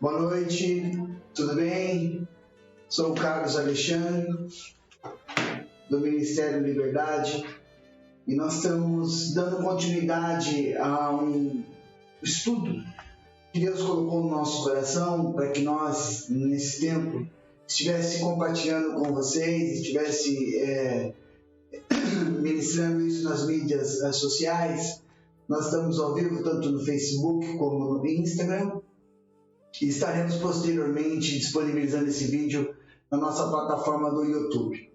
Boa noite, tudo bem? Sou o Carlos Alexandre, do Ministério Liberdade, e nós estamos dando continuidade a um estudo que Deus colocou no nosso coração para que nós, nesse tempo, estivesse compartilhando com vocês, estivesse ministrando isso nas mídias sociais. Nós estamos ao vivo tanto no Facebook como no Instagram e estaremos posteriormente disponibilizando esse vídeo na nossa plataforma do YouTube.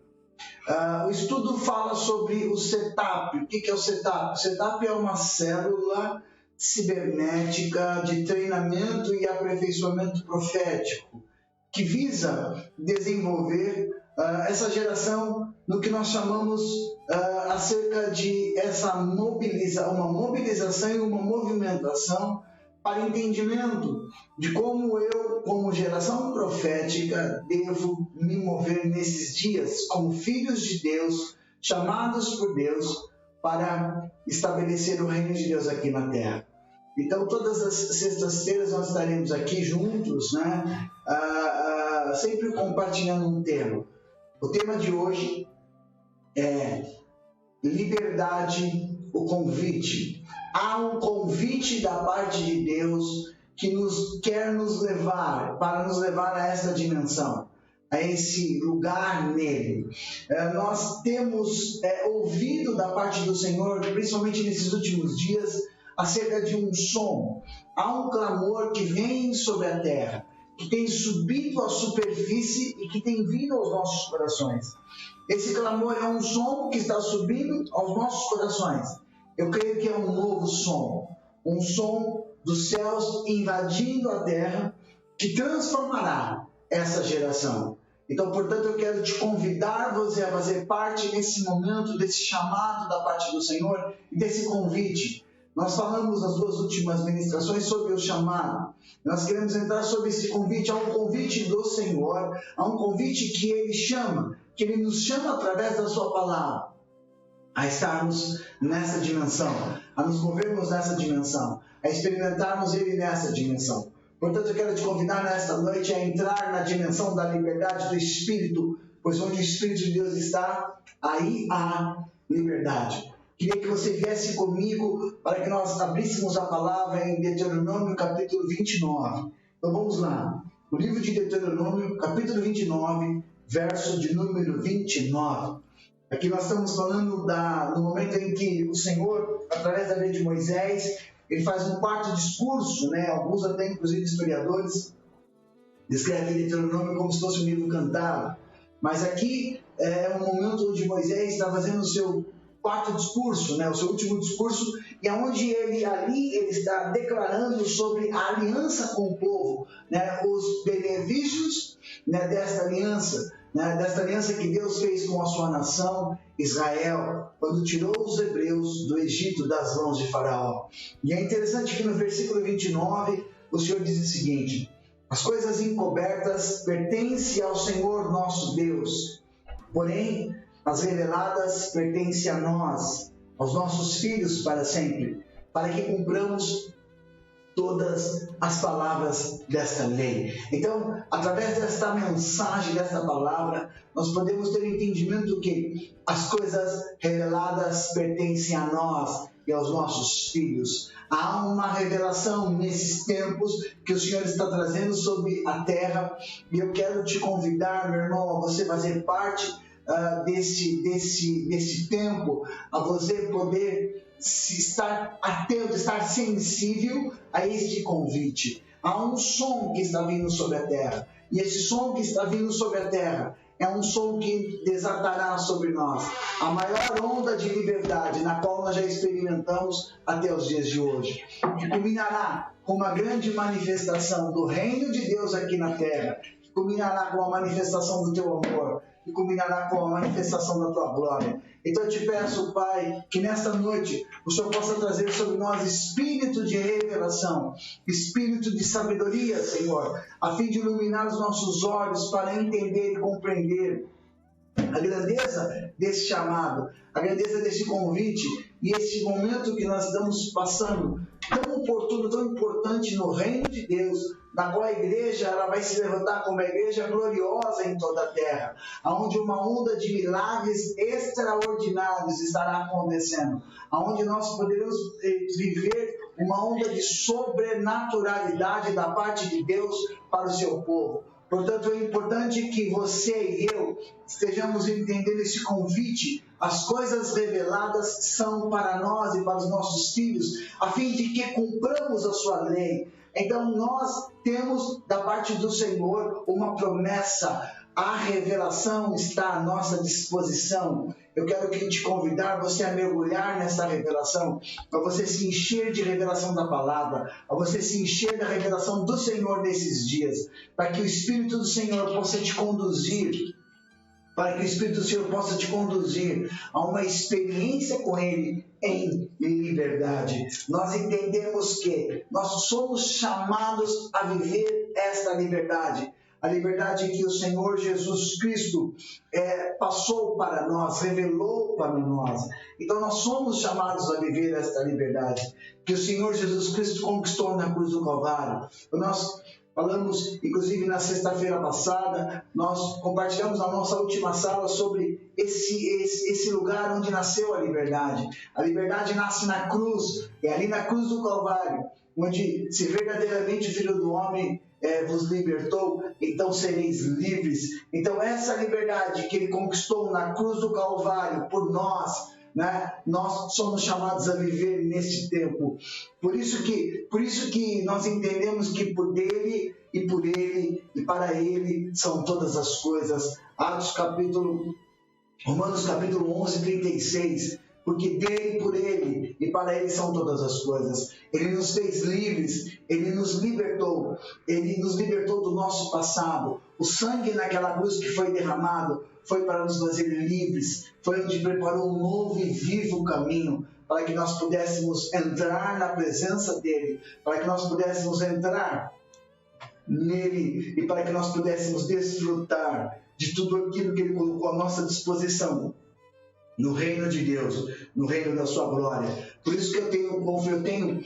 O estudo fala sobre o setup. O que é o setup? O setup é uma célula cibernética de treinamento e aperfeiçoamento profético que visa desenvolver essa geração no que nós chamamos acerca de uma mobilização e uma movimentação para entendimento de como eu, como geração profética, devo me mover nesses dias como filhos de Deus, chamados por Deus para estabelecer o reino de Deus aqui na Terra. Então, todas as sextas-feiras nós estaremos aqui juntos, né? Sempre compartilhando um tema. O tema de hoje é liberdade, o convite. Há um convite da parte de Deus que quer nos levar, para nos levar a essa dimensão, a esse lugar nele. Nós temos ouvido da parte do Senhor, principalmente nesses últimos dias, acerca de um som. Há um clamor que vem sobre a terra, que tem subido à superfície e que tem vindo aos nossos corações. Esse clamor é um som que está subindo aos nossos corações. Eu creio que é um novo som, um som dos céus invadindo a terra, que transformará essa geração. Então, portanto, eu quero te convidar você a fazer parte nesse momento, desse chamado da parte do Senhor e desse convite. Nós falamos nas duas últimas ministrações sobre o chamado. Nós queremos entrar sobre esse convite. Há um convite do Senhor, há um convite que Ele chama, que Ele nos chama através da Sua palavra, a estarmos nessa dimensão, a nos movermos nessa dimensão, a experimentarmos Ele nessa dimensão. Portanto, eu quero te convidar nesta noite a entrar na dimensão da liberdade do Espírito, pois onde o Espírito de Deus está, aí há liberdade. Queria que você viesse comigo para que nós abríssemos a palavra em Deuteronômio capítulo 29. Então vamos lá. O livro de Deuteronômio capítulo 29, verso de número 29. Aqui nós estamos falando do momento em que o Senhor, através da lei de Moisés, ele faz um quarto discurso, né? Alguns até, inclusive historiadores, descrevem Deuteronômio como se fosse um livro cantado. Mas aqui é um momento onde Moisés está fazendo o seu quarto discurso, né? O seu último discurso, e onde ele está declarando sobre a aliança com o povo, né? Os benefícios, né, desta aliança que Deus fez com a sua nação, Israel, quando tirou os hebreus do Egito das mãos de Faraó. E é interessante que no versículo 29 o Senhor diz o seguinte: as coisas encobertas pertencem ao Senhor nosso Deus, porém as reveladas pertencem a nós, aos nossos filhos para sempre, para que cumpramos todas as palavras desta lei. Então, através desta mensagem, desta palavra, nós podemos ter o entendimento que as coisas reveladas pertencem a nós e aos nossos filhos. Há uma revelação nesses tempos que o Senhor está trazendo sobre a terra, e eu quero te convidar, meu irmão, a você fazer parte desse tempo, a você poder estar atento, estar sensível a este convite. Há um som que está vindo sobre a terra, e esse som que está vindo sobre a terra é um som que desatará sobre nós a maior onda de liberdade na qual nós já experimentamos até os dias de hoje, que culminará com uma grande manifestação do reino de Deus aqui na terra, que culminará com a manifestação do teu amor, que culminará com a manifestação da tua glória. Então eu te peço, Pai, que nesta noite o Senhor possa trazer sobre nós espírito de revelação, espírito de sabedoria, Senhor, a fim de iluminar os nossos olhos para entender e compreender a grandeza desse chamado, a grandeza desse convite e esse momento que nós estamos passando tão oportuno, tão importante no reino de Deus, na qual a igreja ela vai se levantar como a igreja gloriosa em toda a terra, onde uma onda de milagres extraordinários estará acontecendo, onde nós poderemos viver uma onda de sobrenaturalidade da parte de Deus para o seu povo. Portanto, é importante que você e eu estejamos entendendo esse convite. As coisas reveladas são para nós e para os nossos filhos, a fim de que cumpramos a sua lei. Então, nós temos da parte do Senhor uma promessa. A revelação está à nossa disposição. Eu quero te convidar você a mergulhar nessa revelação, a você se encher de revelação da palavra, a você se encher da revelação do Senhor nesses dias, para que o Espírito do Senhor possa te conduzir, a uma experiência com Ele em liberdade. Nós entendemos que nós somos chamados a viver esta liberdade. A liberdade que o Senhor Jesus Cristo passou para nós, revelou para nós. Então nós somos chamados a viver esta liberdade que o Senhor Jesus Cristo conquistou na cruz do Calvário. Nós falamos, inclusive na sexta-feira passada, nós compartilhamos na nossa última sala sobre esse lugar onde nasceu a liberdade. A liberdade nasce na cruz, é ali na cruz do Calvário, onde se verdadeiramente o Filho do Homem vos libertou, então sereis livres. Então essa liberdade que Ele conquistou na cruz do Calvário por nós, né? Nós somos chamados a viver neste tempo. Por isso que nós entendemos que por dele e por ele e para ele são todas as coisas. Romanos capítulo 11, 36. Porque dele, por ele e para ele são todas as coisas. Ele nos fez livres, Ele nos libertou do nosso passado. O sangue naquela cruz que foi derramado foi para nos fazer livres, foi onde preparou um novo e vivo caminho para que nós pudéssemos entrar na presença dEle, para que nós pudéssemos entrar nele e para que nós pudéssemos desfrutar de tudo aquilo que Ele colocou à nossa disposição no reino de Deus, no reino da sua glória. Por isso que eu tenho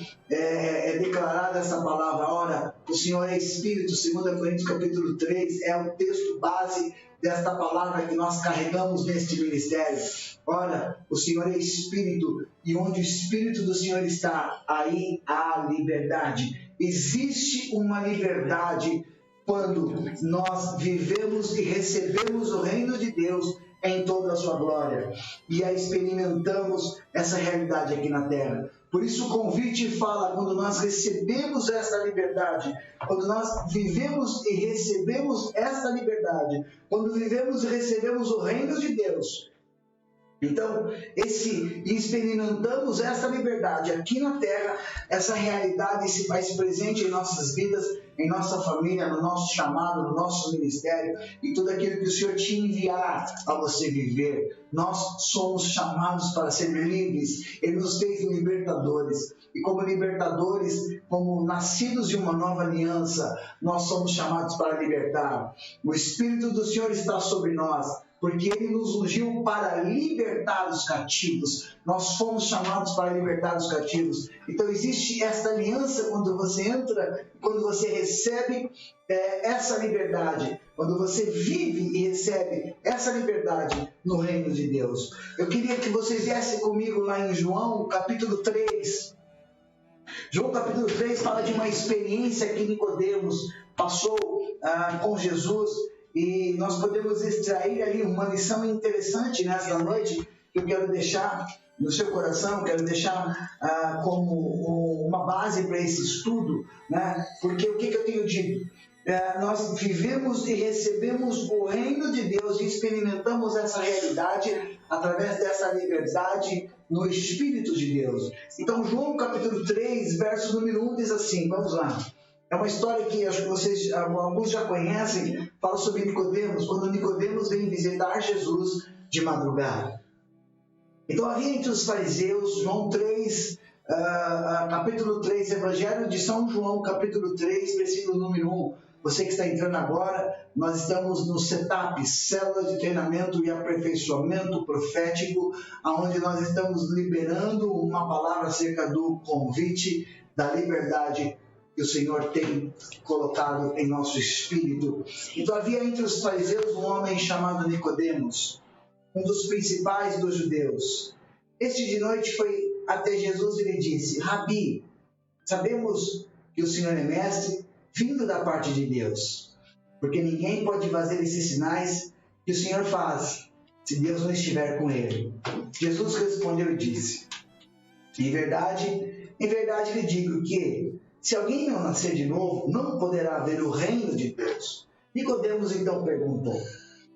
declarado essa palavra. Ora, o Senhor é Espírito, 2 Coríntios capítulo 3, é o texto base desta palavra que nós carregamos neste ministério. Ora, o Senhor é Espírito, e onde o Espírito do Senhor está, aí há liberdade. Existe uma liberdade quando nós vivemos e recebemos o reino de Deus em toda a sua glória e a experimentamos essa realidade aqui na terra. Por isso o convite fala, quando nós recebemos essa liberdade, quando nós vivemos e recebemos essa liberdade, quando vivemos e recebemos o reino de Deus, então, experimentamos essa liberdade aqui na terra, essa realidade se faz presente em nossas vidas, em nossa família, no nosso chamado, no nosso ministério e tudo aquilo que o Senhor te enviar a você viver. Nós somos chamados para ser livres. Ele nos fez libertadores. E como libertadores, como nascidos de uma nova aliança, nós somos chamados para libertar. O Espírito do Senhor está sobre nós, porque Ele nos ungiu para libertar os cativos. Nós fomos chamados para libertar os cativos. Então existe esta aliança quando você entra, quando você recebe essa liberdade, quando você vive e recebe essa liberdade no reino de Deus. Eu queria que vocês viessem comigo lá em João capítulo 3. João capítulo 3 fala de uma experiência que Nicodemos passou com Jesus. E nós podemos extrair ali uma lição interessante nessa noite que eu quero deixar no seu coração, quero deixar como uma base para esse estudo, né? Porque o que eu tenho dito? Nós vivemos e recebemos o reino de Deus e experimentamos essa realidade através dessa liberdade no Espírito de Deus. Então João capítulo 3, verso número 1 diz assim, vamos lá. É uma história que acho que alguns já conhecem, fala sobre Nicodemos, quando Nicodemos vem visitar Jesus de madrugada. Então havia entre os fariseus, João 3, capítulo 3, Evangelho de São João, capítulo 3, versículo número 1. Você que está entrando agora, nós estamos no setup, célula de treinamento e aperfeiçoamento profético, onde nós estamos liberando uma palavra acerca do convite da liberdade que o Senhor tem colocado em nosso espírito. Então havia entre os fariseus um homem chamado Nicodemos, um dos principais dos judeus. Este de noite foi até Jesus e lhe disse: Rabi, sabemos que o Senhor é mestre, vindo da parte de Deus, porque ninguém pode fazer esses sinais que o Senhor faz, se Deus não estiver com ele. Jesus respondeu e disse: em verdade lhe digo que, se alguém não nascer de novo, não poderá ver o reino de Deus. Nicodemos então perguntou: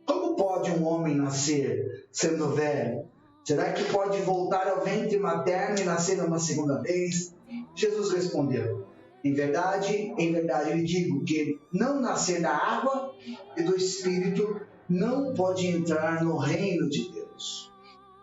como pode um homem nascer sendo velho? Será que pode voltar ao ventre materno e nascer uma segunda vez? Jesus respondeu: em verdade lhe digo que não nascer da água e do Espírito não pode entrar no reino de Deus.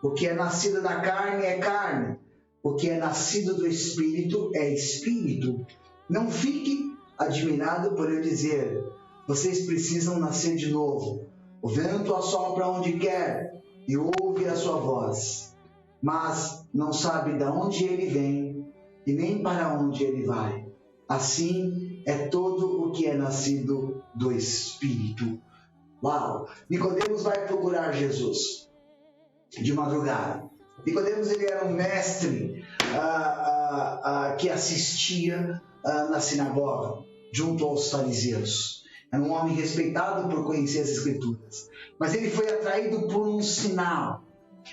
O que é nascido da carne é carne, o que é nascido do Espírito é Espírito. Não fique admirado por eu dizer: vocês precisam nascer de novo. O vento assopra onde quer e ouve a sua voz, mas não sabe de onde ele vem e nem para onde ele vai. Assim é todo o que é nascido do Espírito. Uau! Nicodemos vai procurar Jesus de madrugada. Nicodemos, ele era um mestre que assistia na sinagoga, junto aos fariseus. Era um homem respeitado por conhecer as Escrituras. Mas ele foi atraído por um sinal.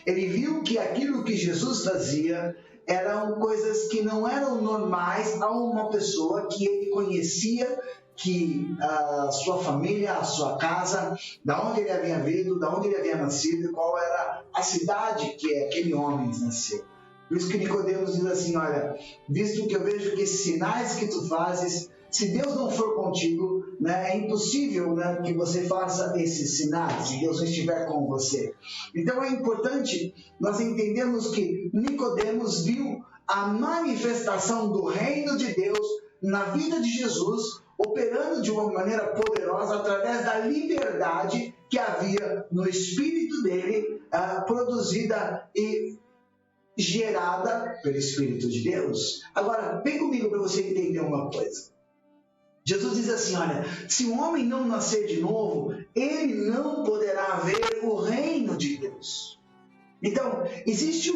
Ele viu que aquilo que Jesus fazia eram coisas que não eram normais a uma pessoa que ele conhecia, que a sua família, a sua casa, da onde ele havia vindo, da onde ele havia nascido, e qual era a cidade que aquele homem nasceu. Por isso que Nicodemos diz assim: olha, visto que eu vejo que esses sinais que tu fazes, se Deus não for contigo, né, é impossível, né, que você faça esses sinais, se Deus não estiver com você. Então é importante nós entendermos que Nicodemos viu a manifestação do reino de Deus na vida de Jesus, operando de uma maneira poderosa através da liberdade que havia no espírito dele, produzida e gerada pelo Espírito de Deus. Agora, vem comigo para você entender uma coisa. Jesus diz assim: olha, se o homem não nascer de novo, ele não poderá ver o reino de Deus. Então, existe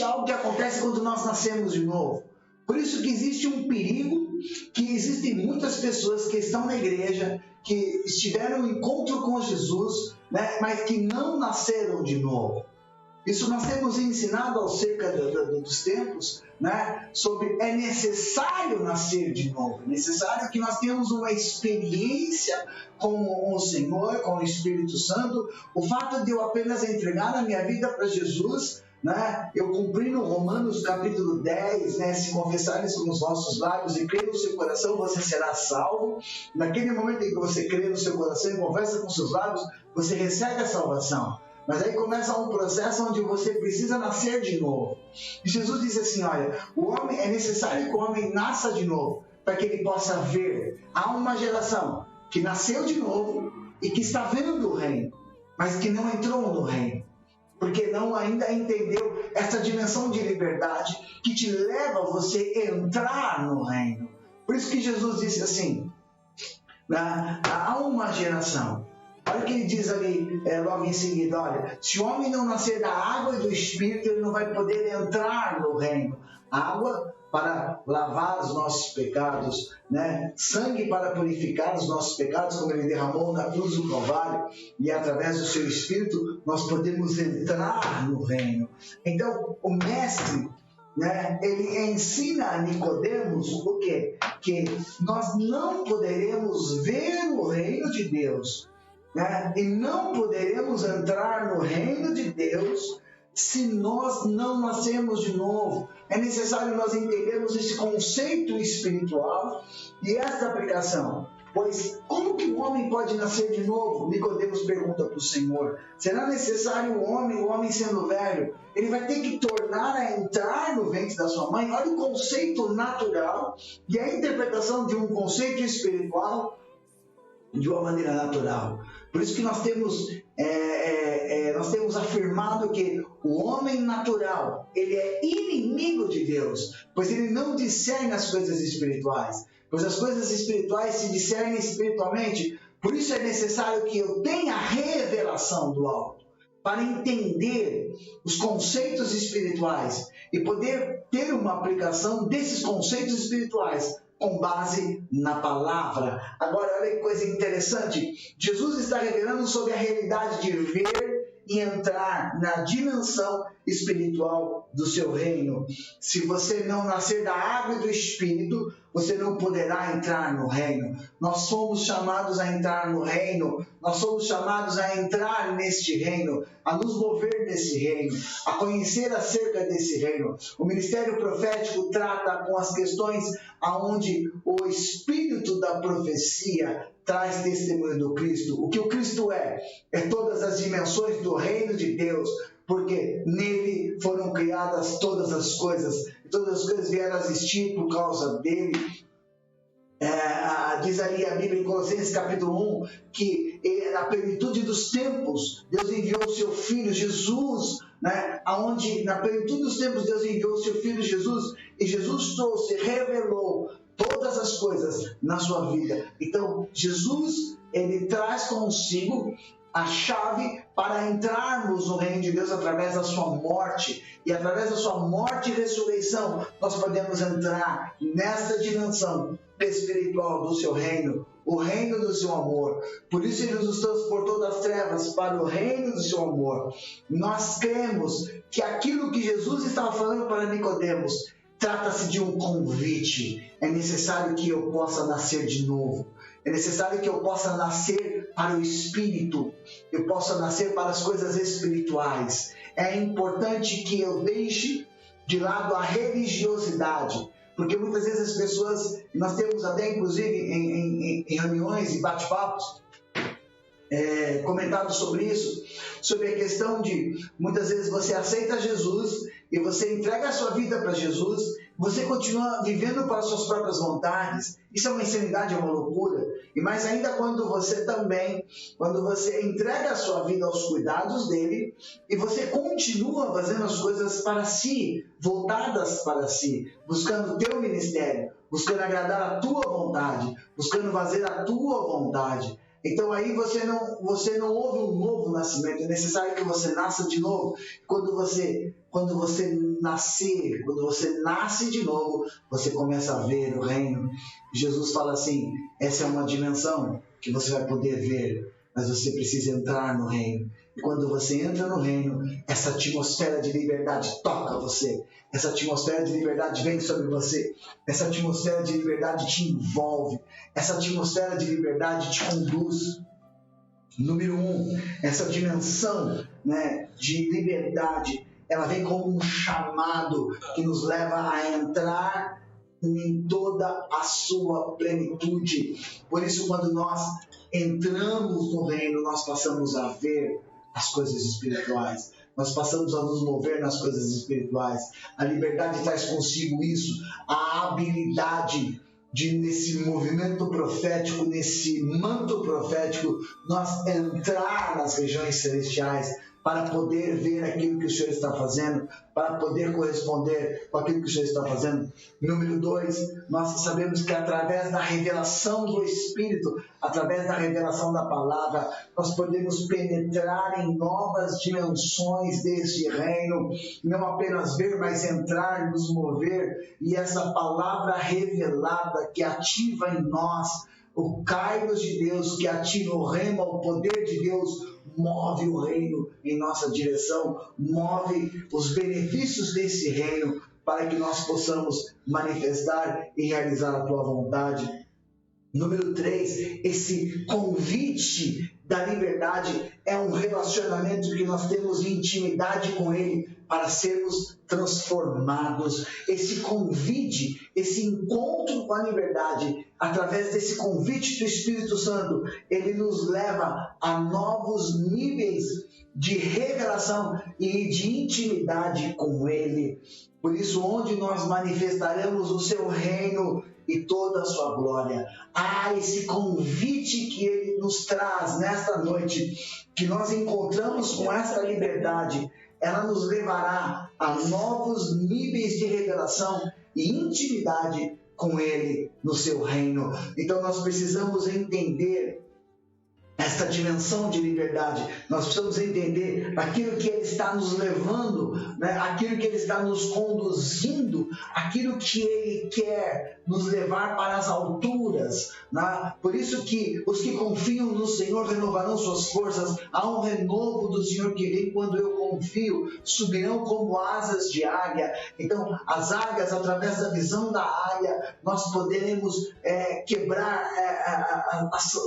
algo que acontece quando nós nascemos de novo. Por isso que existe um perigo, que existem muitas pessoas que estão na igreja, que estiveram em encontro com Jesus, né, mas que não nasceram de novo. Isso nós temos ensinado acerca dos tempos, né, sobre é necessário nascer de novo, é necessário que nós tenhamos uma experiência com o Senhor, com o Espírito Santo. O fato de eu apenas entregar a minha vida para Jesus, né, eu cumpri no Romanos capítulo 10, né, se confessares com os vossos lábios e crer no seu coração, você será salvo. Naquele momento em que você crê no seu coração e confessa com seus lábios, você recebe a salvação. Mas aí começa um processo onde você precisa nascer de novo. E Jesus disse assim: olha, é necessário que o homem nasça de novo, para que ele possa ver. Há uma geração que nasceu de novo e que está vendo o reino, mas que não entrou no reino, porque não ainda entendeu essa dimensão de liberdade que te leva a você entrar no reino. Por isso que Jesus disse assim: há uma geração. Olha o que ele diz ali logo em seguida: olha, se o homem não nascer da água e do Espírito, ele não vai poder entrar no reino. Água para lavar os nossos pecados, né? Sangue para purificar os nossos pecados, como ele derramou na cruz do Calvário, e através do seu Espírito nós podemos entrar no reino. Então o mestre, né, ele ensina a Nicodemos o quê? Que nós não poderemos ver o reino de Deus, né, e não poderemos entrar no reino de Deus se nós não nascermos de novo. É necessário nós entendermos esse conceito espiritual e essa aplicação. Pois como que o homem pode nascer de novo? Nicodemos pergunta para o Senhor. Será necessário o homem sendo velho, ele vai ter que tornar a entrar no ventre da sua mãe? Olha o conceito natural e a interpretação de um conceito espiritual de uma maneira natural. Por isso que nós temos afirmado que o homem natural, ele é inimigo de Deus, pois ele não discerne as coisas espirituais, pois as coisas espirituais se discernem espiritualmente. Por isso é necessário que eu tenha a revelação do alto, para entender os conceitos espirituais e poder ter uma aplicação desses conceitos espirituais com base na palavra. Agora, olha que coisa interessante. Jesus está revelando sobre a realidade de ver e entrar na dimensão espiritual do seu reino. Se você não nascer da água e do Espírito, você não poderá entrar no reino. Nós somos chamados a entrar no reino, nós somos chamados a entrar neste reino, a nos mover nesse reino, a conhecer acerca desse reino. O ministério profético trata com as questões aonde o Espírito da profecia traz testemunho do Cristo. O que o Cristo é todas as dimensões do reino de Deus, porque nele foram criadas todas as coisas, e todas as coisas vieram a existir por causa dele. Diz ali a Bíblia em Colossenses capítulo 1, que na plenitude dos tempos, Deus enviou o seu Filho Jesus, aonde na plenitude dos tempos Deus enviou o seu Filho Jesus, e Jesus trouxe, revelou todas as coisas na sua vida. Então, Jesus, ele traz consigo a chave para entrarmos no reino de Deus através da sua morte. E através da sua morte e ressurreição, nós podemos entrar nessa dimensão espiritual do seu reino, o reino do seu amor. Por isso ele nos transportou das trevas para o reino do seu amor. Nós cremos que aquilo que Jesus estava falando para Nicodemos trata-se de um convite. É necessário que eu possa nascer de novo. É necessário que eu possa nascer para o Espírito. Eu possa nascer para as coisas espirituais. É importante que eu deixe de lado a religiosidade. Porque muitas vezes as pessoas, nós temos até inclusive em reuniões e bate-papos, comentado sobre isso, sobre a questão de muitas vezes você aceita Jesus e você entrega a sua vida para Jesus, você continua vivendo para as suas próprias vontades. Isso é uma insanidade, é uma loucura. E mais ainda quando você entrega a sua vida aos cuidados dele e você continua fazendo as coisas para si, voltadas para si, buscando o teu ministério, buscando agradar a tua vontade, buscando fazer a tua vontade. Então aí você não houve um novo nascimento. É necessário que você nasça de novo. Quando você nasce de novo, você começa a ver o reino. Jesus fala assim: essa é uma dimensão que você vai poder ver, mas você precisa entrar no reino. E quando você entra no reino, essa atmosfera de liberdade toca você. Essa atmosfera de liberdade vem sobre você. Essa atmosfera de liberdade te envolve. Essa atmosfera de liberdade te conduz. Número 1, essa dimensão, de liberdade, ela vem como um chamado que nos leva a entrar em toda a sua plenitude. Por isso, quando nós entramos no reino, nós passamos a ver as coisas espirituais. Nós passamos a nos mover nas coisas espirituais. A liberdade traz consigo isso, a habilidade de, nesse movimento profético, nesse manto profético, nós entrar nas regiões celestiais para poder ver aquilo que o Senhor está fazendo, para poder corresponder com aquilo que o Senhor está fazendo. Número 2, nós sabemos que através da revelação do Espírito, através da revelação da palavra, nós podemos penetrar em novas dimensões deste reino, não apenas ver, mas entrar, nos mover, e essa palavra revelada que ativa em nós o Kairos de Deus, que ativa o rema, o poder de Deus, move o reino em nossa direção, move os benefícios desse reino para que nós possamos manifestar e realizar a tua vontade. Número 3, esse convite da liberdade é um relacionamento que nós temos intimidade com Ele para sermos transformados. Esse convite, esse encontro com a liberdade, através desse convite do Espírito Santo, ele nos leva a novos níveis de revelação e de intimidade com Ele. Por isso, onde nós manifestaremos o seu reino, e toda a sua glória. Esse convite que Ele nos traz nesta noite, que nós encontramos com essa liberdade, ela nos levará a novos níveis de revelação e intimidade com Ele no seu reino. Então nós precisamos entender esta dimensão de liberdade. Nós precisamos entender aquilo que Ele está nos levando, né? Aquilo que Ele está nos conduzindo, aquilo que Ele quer nos levar para as alturas, né? Por isso que os que confiam no Senhor renovarão suas forças. Há um renovo do Senhor que vem quando eu confio, subirão como asas de águia. Então as águias, através da visão da águia, nós poderemos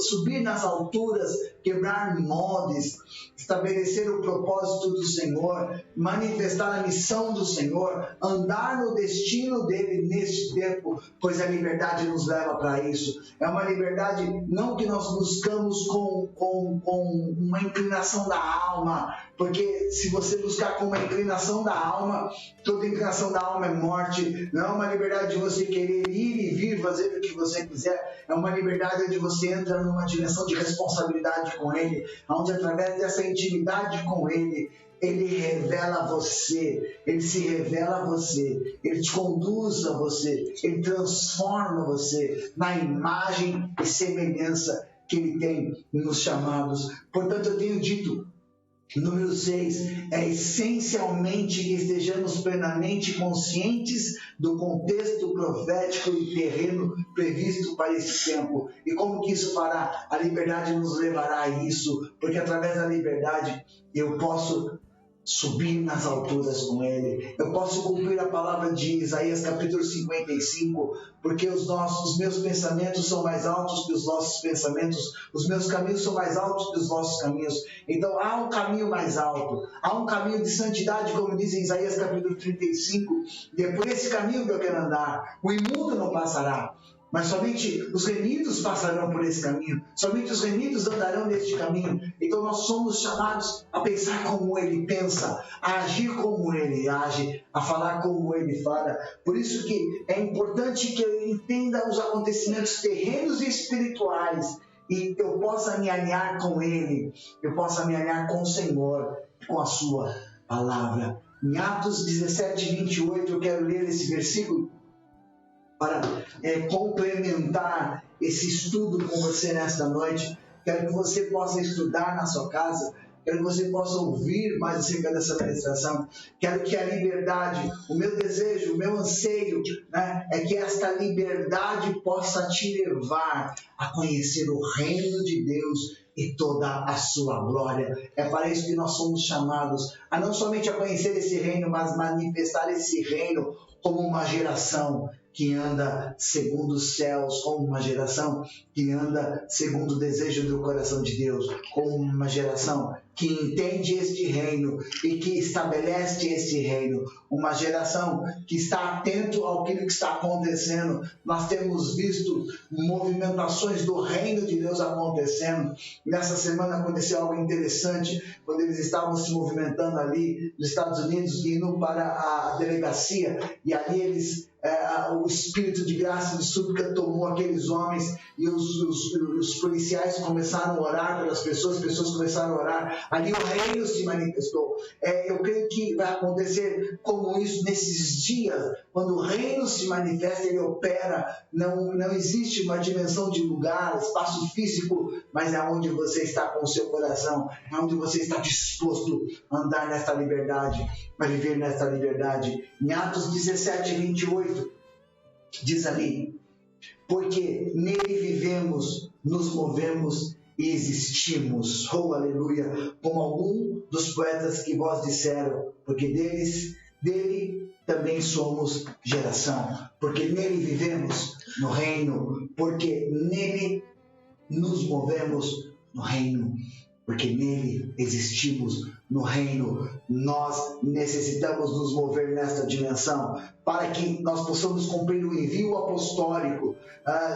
subir nas alturas, quebrar moldes, estabelecer o propósito do Senhor, manifestar a missão do Senhor, andar no destino dele neste tempo, pois a liberdade nos leva para isso. É uma liberdade não que nós buscamos com uma inclinação da alma, porque se você buscar com uma inclinação da alma, toda inclinação da alma é morte. Não é uma liberdade de você querer ir e vir, fazer o que você quiser. É uma liberdade onde você entra numa dimensão de responsabilidade com Ele, onde através dessa intimidade com Ele, Ele revela você, Ele se revela a você, Ele te conduz a você, Ele transforma você na imagem e semelhança que Ele tem nos chamados. Portanto, eu tenho dito, número 6, é essencialmente que estejamos plenamente conscientes do contexto profético e terreno previsto para esse tempo. E como que isso fará? A liberdade nos levará a isso, porque através da liberdade eu posso subir nas alturas com Ele. Eu posso cumprir a palavra de Isaías capítulo 55, porque os meus pensamentos são mais altos que os vossos pensamentos, os meus caminhos são mais altos que os vossos caminhos. Então há um caminho mais alto, há um caminho de santidade, como diz em Isaías capítulo 35, e é por esse caminho que eu quero andar. O imundo não passará, mas somente os remidos passarão por esse caminho, somente os remidos andarão neste caminho. Então nós somos chamados a pensar como Ele pensa, a agir como Ele age, a falar como Ele fala. Por isso que é importante que eu entenda os acontecimentos terrenos e espirituais, e eu possa me alinhar com Ele, eu possa me alinhar com o Senhor, com a sua palavra. Em Atos 17, 28, eu quero ler esse versículo para complementar esse estudo com você nesta noite. Quero que você possa estudar na sua casa, quero que você possa ouvir mais acerca dessa ministração. Quero que a liberdade, o meu desejo, o meu anseio, né, é que esta liberdade possa te levar a conhecer o reino de Deus e toda a sua glória. É para isso que nós somos chamados, a não somente a conhecer esse reino, mas manifestar esse reino como uma geração que anda segundo os céus, como uma geração que anda segundo o desejo do coração de Deus, como uma geração que entende este reino e que estabelece este reino, uma geração que está atento ao que está acontecendo. Nós temos visto movimentações do reino de Deus acontecendo. Nessa semana aconteceu algo interessante, quando eles estavam se movimentando ali nos Estados Unidos, indo para a delegacia, e ali eles o espírito de graça e de súplica tomou aqueles homens, e os policiais começaram a orar pelas pessoas, as pessoas começaram a orar, ali o reino se manifestou. Eu creio que vai acontecer como isso nesses dias, quando o reino se manifesta, ele opera. Não existe uma dimensão de lugar, espaço físico, mas é onde você está com o seu coração, é onde você está disposto a andar nesta liberdade, a viver nesta liberdade. Em Atos 17, 28, diz ali: porque nele vivemos, nos movemos e existimos. Oh, aleluia! Como algum dos poetas que vós disseram, porque dele também somos geração. Porque nele vivemos no reino, porque nele nos movemos no reino, porque nele existimos no reino. Nós necessitamos nos mover nesta dimensão para que nós possamos cumprir o envio apostólico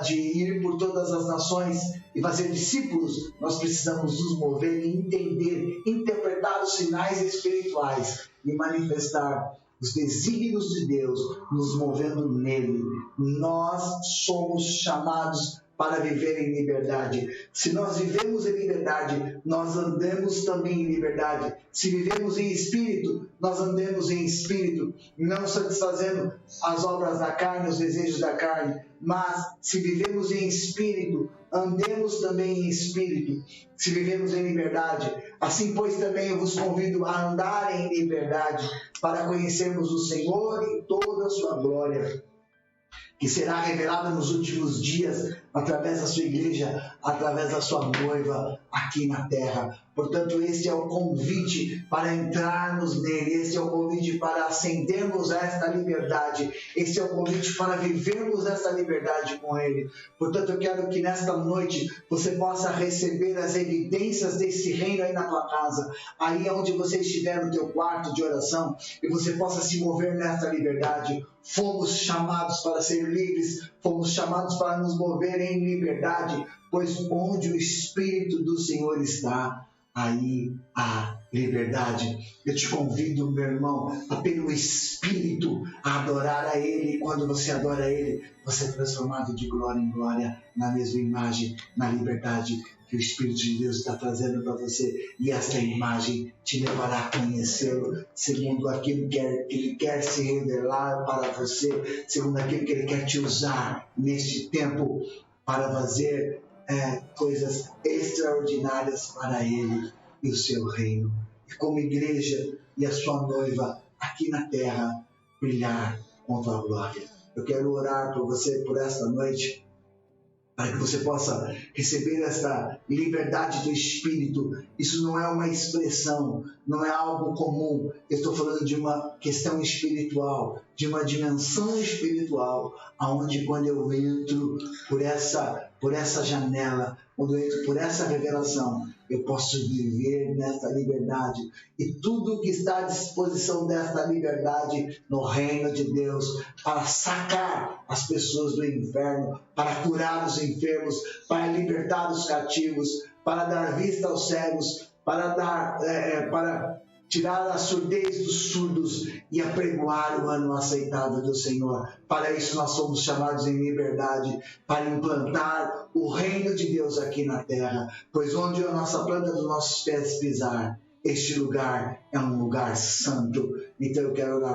de ir por todas as nações e fazer discípulos. Nós precisamos nos mover e entender, interpretar os sinais espirituais e manifestar os desígnios de Deus nos movendo nele. Nós somos chamados para viver em liberdade. Se nós vivemos em liberdade, nós andemos também em liberdade. Se vivemos em espírito, nós andemos em espírito, não satisfazendo as obras da carne, os desejos da carne, mas se vivemos em espírito, andemos também em espírito. Se vivemos em liberdade, assim pois também eu vos convido a andar em liberdade, para conhecermos o Senhor em toda a sua glória, que será revelada nos últimos dias através da sua igreja, através da sua noiva aqui na terra. Portanto, este é o convite para entrarmos nele, este é o convite para acendermos esta liberdade, este é o convite para vivermos esta liberdade com ele. Portanto, eu quero que nesta noite você possa receber as evidências desse reino aí na tua casa, aí onde você estiver no teu quarto de oração, e você possa se mover nesta liberdade. Fomos chamados para ser livres, fomos chamados para nos mover em liberdade, pois onde o Espírito do Senhor está, aí há liberdade. Eu te convido, meu irmão, a pelo Espírito a adorar a Ele. Quando você adora a Ele, você é transformado de glória em glória, na mesma imagem, na liberdade que o Espírito de Deus está trazendo para você, e essa imagem te levará a conhecê-lo segundo aquilo que Ele quer se revelar para você, segundo aquilo que Ele quer te usar neste tempo para fazer coisas extraordinárias para Ele e o seu reino. E como igreja e a sua noiva aqui na terra, brilhar com a tua glória. Eu quero orar por você por esta noite, para que você possa receber esta liberdade do Espírito. Isso não é uma expressão, não é algo comum. Eu estou falando de uma questão espiritual, de uma dimensão espiritual, aonde quando eu entro por essa janela, quando eu entro por essa revelação, eu posso viver nesta liberdade. E tudo que está à disposição desta liberdade no reino de Deus, para sacar as pessoas do inferno, para curar os enfermos, para libertar os cativos, para dar vista aos cegos, para tirar a surdez dos surdos e apregoar o ano aceitável do Senhor. Para isso nós somos chamados em liberdade, para implantar o reino de Deus aqui na terra, pois onde a nossa planta dos nossos pés pisar, este lugar é um lugar santo. Então eu quero orar